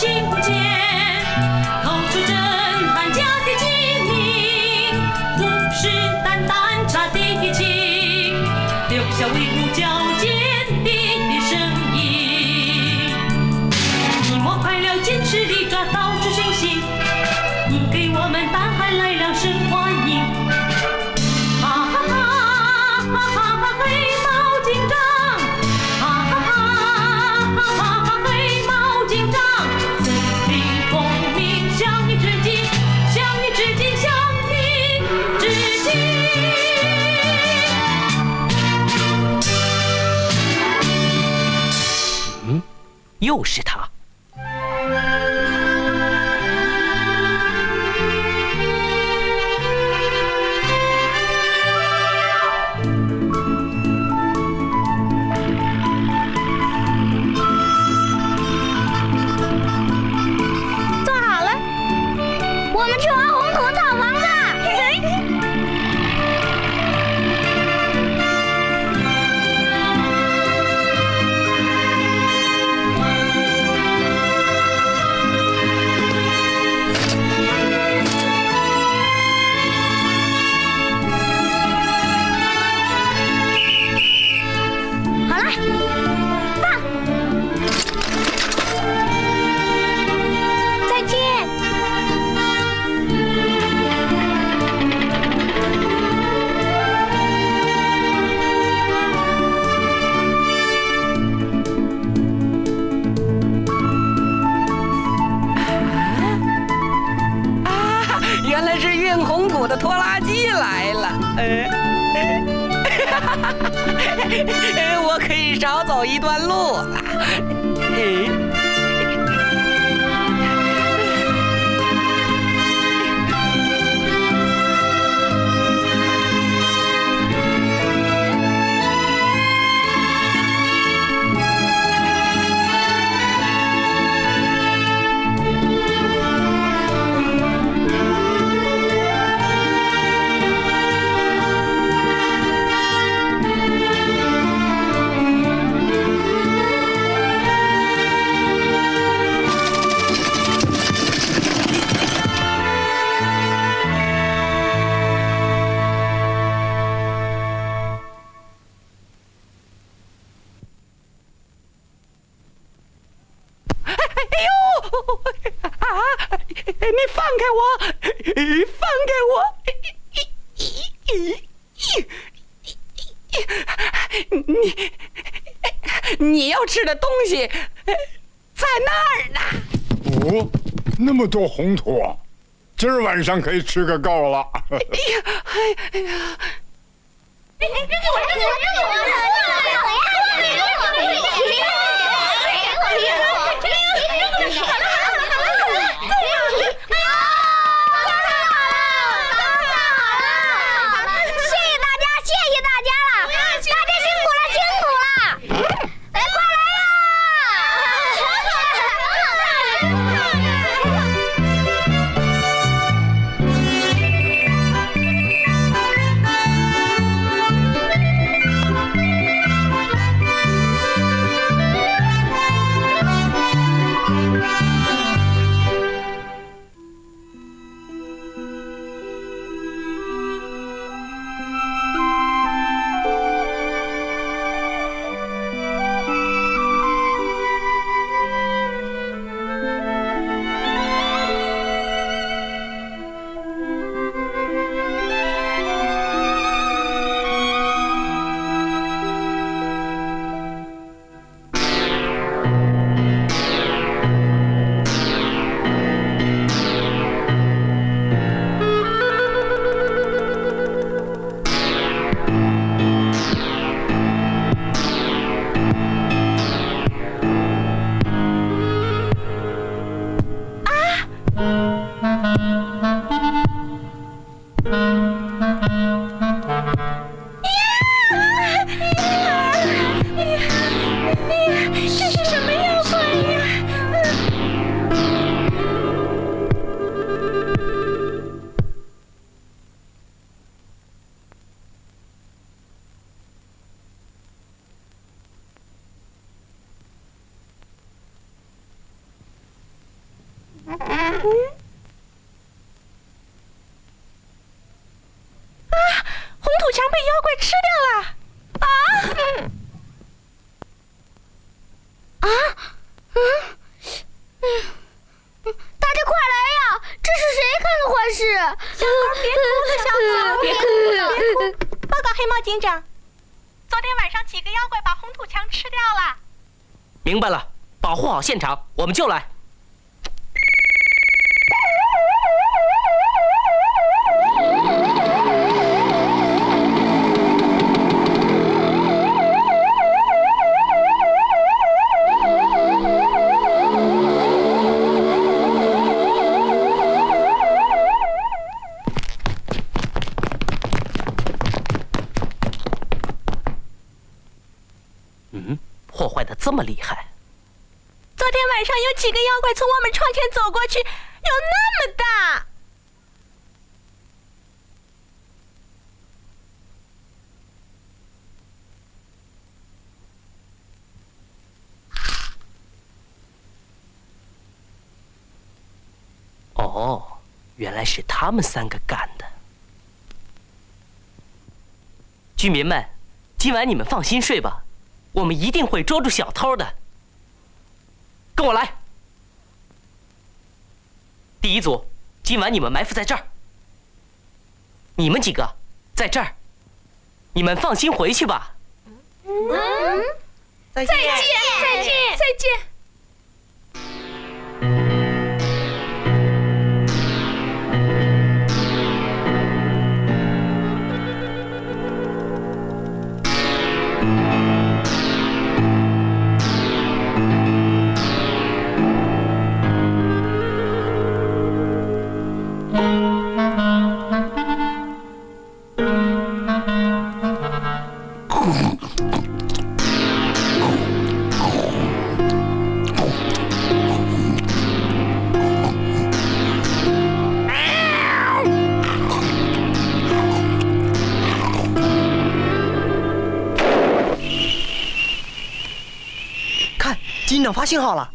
亲见，透出震撼家的机灵，虎视眈眈察敌情，留下威武矫健的声音。你我快了，坚持地抓到处讯息，给我们大喊来了声欢迎。哈哈哈哈哈哈黑猫警长，哈哈哈哈哈哈黑猫警长，森林公民向你致敬，向你致敬，向你致敬。又是他。做好了，我们去玩红土套房吧。好了，放。再见。原来是运红土的拖拉机来了。我可以少走一段路了。你放开我！放开我！你要吃的东西在那儿呢。哦，那么多红土，今儿晚上可以吃个够了。哎呀！红土墙被妖怪吃掉了！大家快来呀！这是谁干的坏事？小猴别哭了，小猴别哭了。报告黑猫警长，昨天晚上几个妖怪把红土墙吃掉了。明白了，保护好现场，我们就来。破坏的这么厉害。昨天晚上有几个妖怪从我们窗前走过去，有那么大。哦，原来是他们3个干的。居民们，今晚你们放心睡吧。我们一定会捉住小偷的。跟我来。第一组，今晚你们埋伏在这儿。你们几个在这儿，你们放心回去吧。再见，再见，再见。警长发信号了。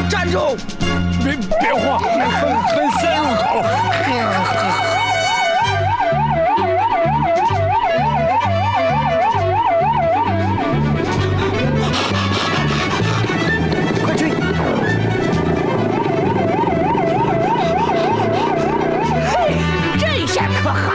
站住！别晃，很深入口。快追！这下可好。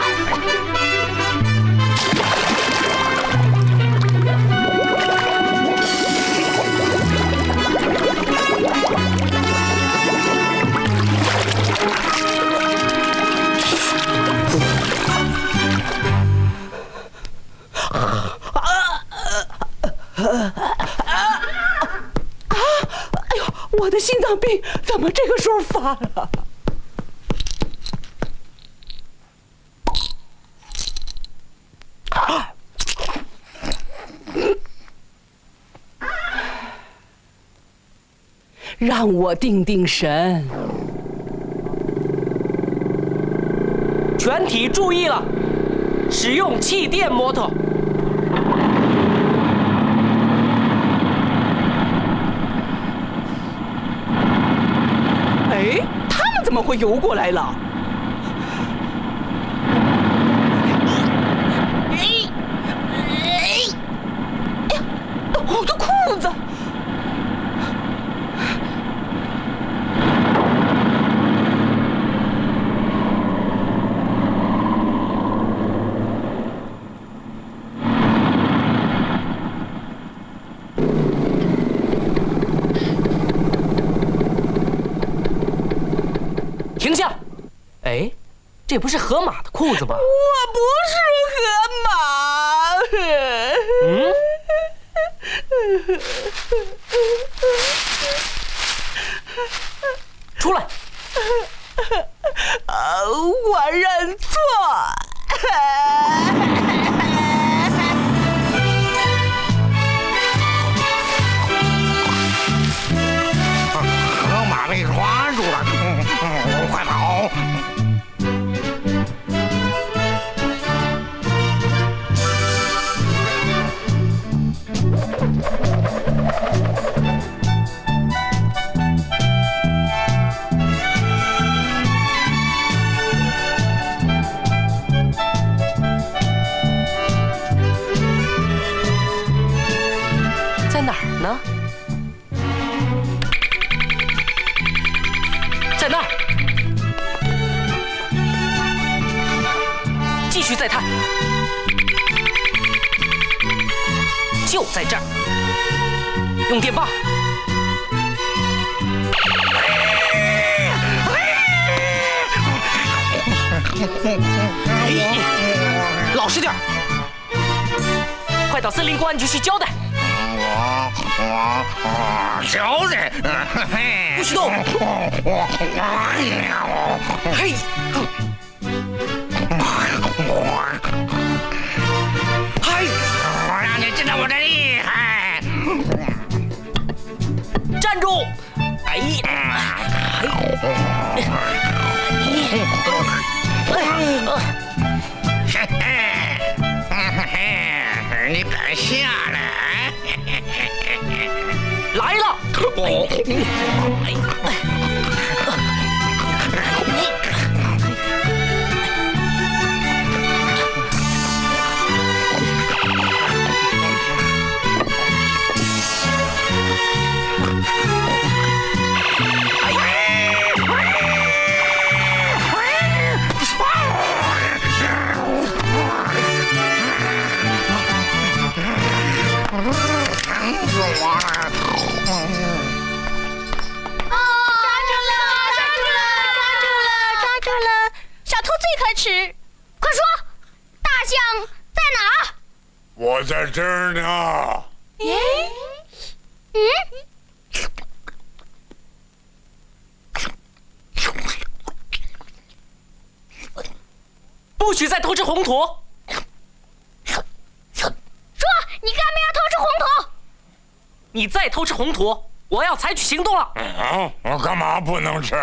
我的心脏病怎么这个时候发了？让我定定神。全体注意了，使用气垫摩托。哎，他们怎么会游过来了？哎呀，我的裤子！停下！哎，这不是河马的裤子吗？我不是河马。出来！我认错。呢？在那儿。继续再探。就在这儿。用电棒。老实点儿。快到森林公安局去交代。交代，不许动！嘿，嘿，我让你知道我的厉害！站住！哎，你敢下来？来了！快说，大象在哪儿？我在这儿呢。不许再偷吃红土！说，你干嘛要偷吃红土？你再偷吃红土，我要采取行动了。啊，我干嘛不能吃？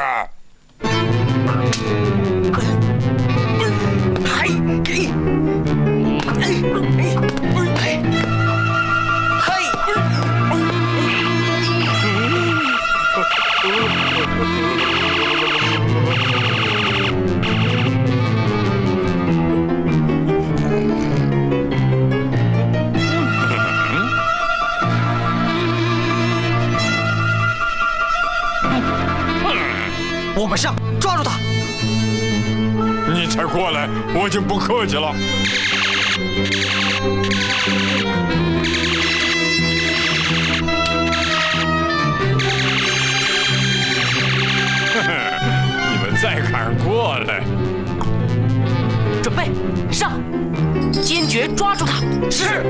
我们上，抓住他！你才过来，我就不客气了。你们再敢过来，准备上，坚决抓住他！是。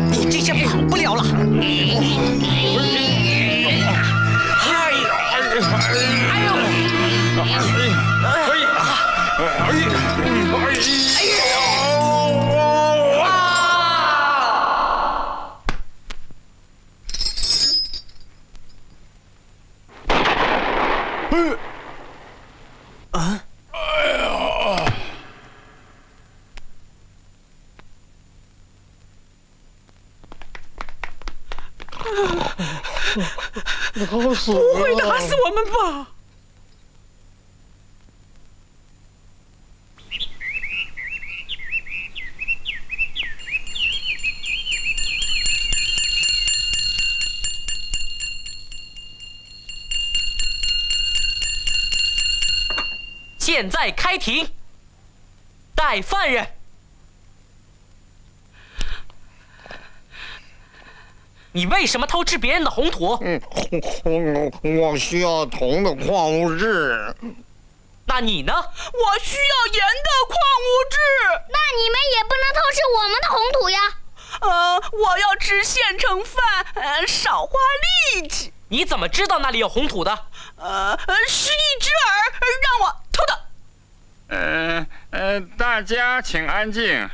你这下跑不了了。不会打死我们吧？现在开庭，带犯人。你为什么偷吃别人的红土？我需要铜的矿物质。那你呢？我需要盐的矿物质。那你们也不能偷吃我们的红土呀。我要吃现成饭，少花力气。你怎么知道那里有红土的？是一只耳让我偷的。大家请安静。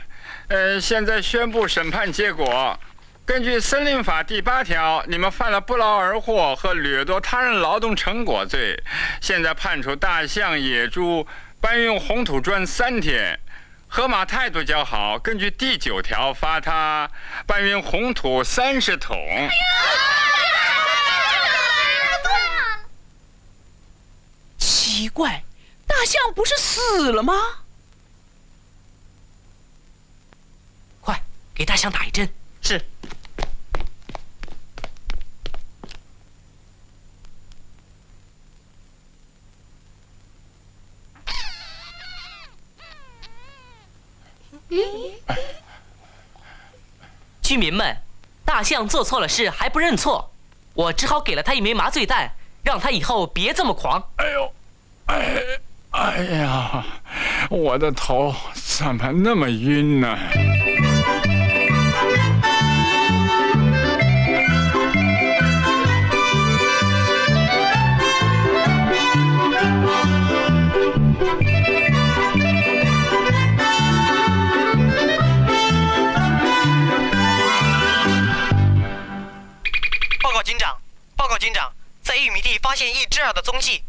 现在宣布审判结果。根据森林法第8条，你们犯了不劳而获和掠夺他人劳动成果罪，现在判处大象、野猪搬运红土砖3天。河马态度较好，根据第9条罚他搬运红土30桶。奇怪，大象不是死了吗？快，给大象打一针。是。居民们，大象做错了事还不认错，我只好给了他一枚麻醉弹，让他以后别这么狂。哎呦，哎呀，我的头怎么那么晕呢？报告警长，在玉米地发现一只耳的踪迹，